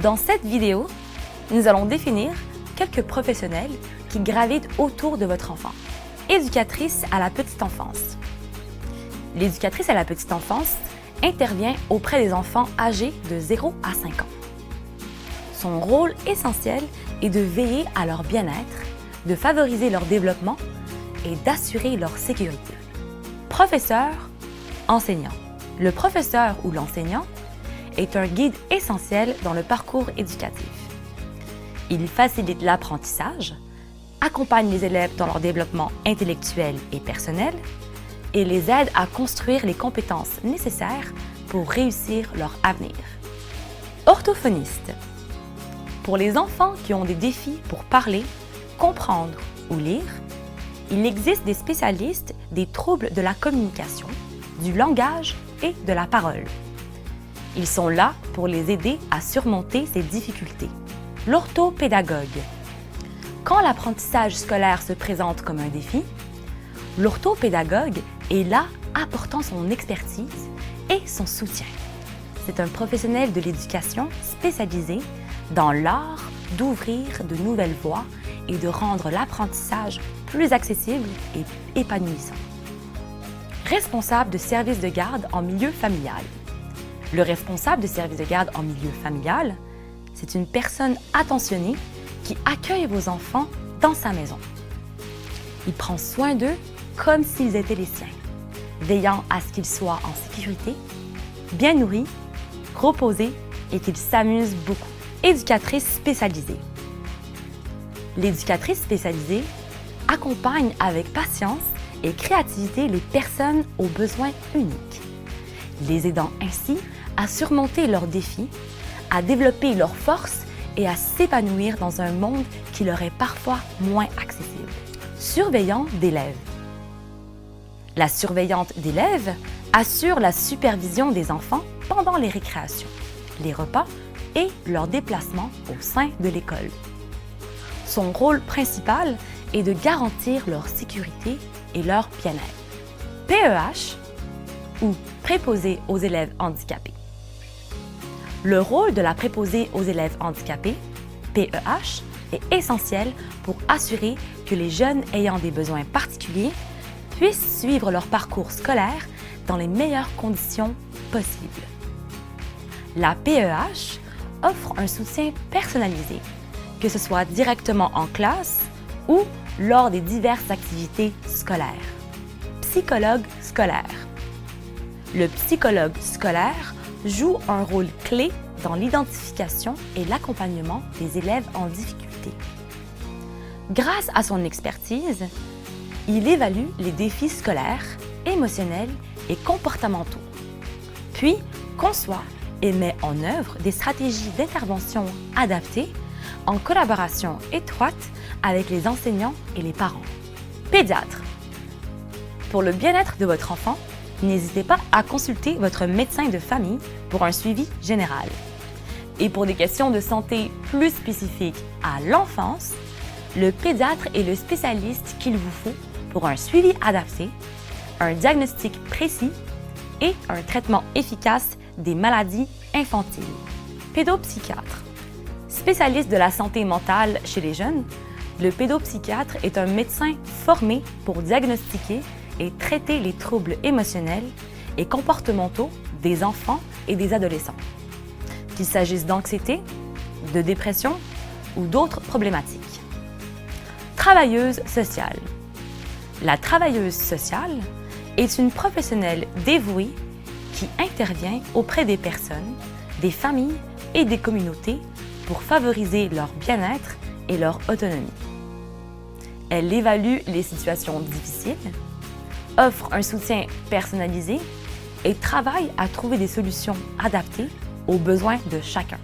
Dans cette vidéo, nous allons définir quelques professionnels qui gravitent autour de votre enfant. Éducatrice à la petite enfance. L'éducatrice à la petite enfance intervient auprès des enfants âgés de 0 à 5 ans. Son rôle essentiel est de veiller à leur bien-être, de favoriser leur développement et d'assurer leur sécurité. Professeur, enseignant. Le professeur ou l'enseignant est un guide essentiel dans le parcours éducatif. Il facilite l'apprentissage, accompagne les élèves dans leur développement intellectuel et personnel et les aide à construire les compétences nécessaires pour réussir leur avenir. Orthophoniste. Pour les enfants qui ont des défis pour parler, comprendre ou lire, il existe des spécialistes des troubles de la communication, du langage et de la parole. Ils sont là pour les aider à surmonter ces difficultés. L'orthopédagogue. Quand l'apprentissage scolaire se présente comme un défi, l'orthopédagogue est là apportant son expertise et son soutien. C'est un professionnel de l'éducation spécialisé dans l'art d'ouvrir de nouvelles voies et de rendre l'apprentissage plus accessible et épanouissant. Responsable de service de garde en milieu familial. Le responsable de service de garde en milieu familial, c'est une personne attentionnée qui accueille vos enfants dans sa maison. Il prend soin d'eux comme s'ils étaient les siens, veillant à ce qu'ils soient en sécurité, bien nourris, reposés et qu'ils s'amusent beaucoup. Éducatrice spécialisée. L'éducatrice spécialisée accompagne avec patience et créativité les personnes aux besoins uniques, les aidant ainsi à surmonter leurs défis, à développer leurs forces et à s'épanouir dans un monde qui leur est parfois moins accessible. Surveillant d'élèves. La surveillante d'élèves assure la supervision des enfants pendant les récréations, les repas et leurs déplacements au sein de l'école. Son rôle principal est de garantir leur sécurité et leur bien-être. PEH ou préposé aux élèves handicapés. Le rôle de la préposée aux élèves handicapés, PEH, est essentiel pour assurer que les jeunes ayant des besoins particuliers puissent suivre leur parcours scolaire dans les meilleures conditions possibles. La PEH offre un soutien personnalisé, que ce soit directement en classe ou lors des diverses activités scolaires. Psychologue scolaire. Le psychologue scolaire joue un rôle clé dans l'identification et l'accompagnement des élèves en difficulté. Grâce à son expertise, il évalue les défis scolaires, émotionnels et comportementaux, puis conçoit et met en œuvre des stratégies d'intervention adaptées en collaboration étroite avec les enseignants et les parents. Pédiatre. Pour le bien-être de votre enfant, n'hésitez pas à consulter votre médecin de famille pour un suivi général. Et pour des questions de santé plus spécifiques à l'enfance, le pédiatre est le spécialiste qu'il vous faut pour un suivi adapté, un diagnostic précis et un traitement efficace des maladies infantiles. Pédopsychiatre. Spécialiste de la santé mentale chez les jeunes, le pédopsychiatre est un médecin formé pour diagnostiquer et traiter les troubles émotionnels et comportementaux des enfants et des adolescents, qu'il s'agisse d'anxiété, de dépression ou d'autres problématiques. Travailleuse sociale. La travailleuse sociale est une professionnelle dévouée qui intervient auprès des personnes, des familles et des communautés pour favoriser leur bien-être et leur autonomie. Elle évalue les situations difficiles, offre un soutien personnalisé et travaille à trouver des solutions adaptées aux besoins de chacun.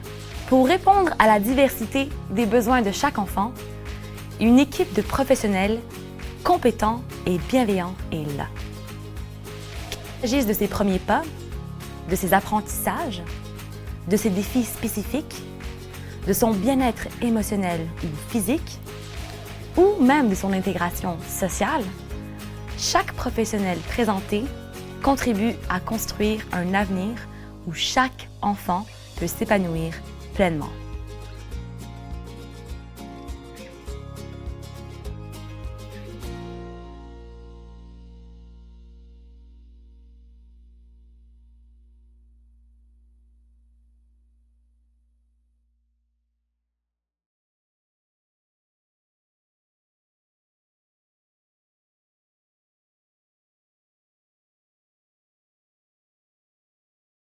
Pour répondre à la diversité des besoins de chaque enfant, une équipe de professionnels compétents et bienveillants est là. Qu'il s'agisse de ses premiers pas, de ses apprentissages, de ses défis spécifiques, de son bien-être émotionnel ou physique, ou même de son intégration sociale, chaque professionnel présenté contribue à construire un avenir où chaque enfant peut s'épanouir pleinement.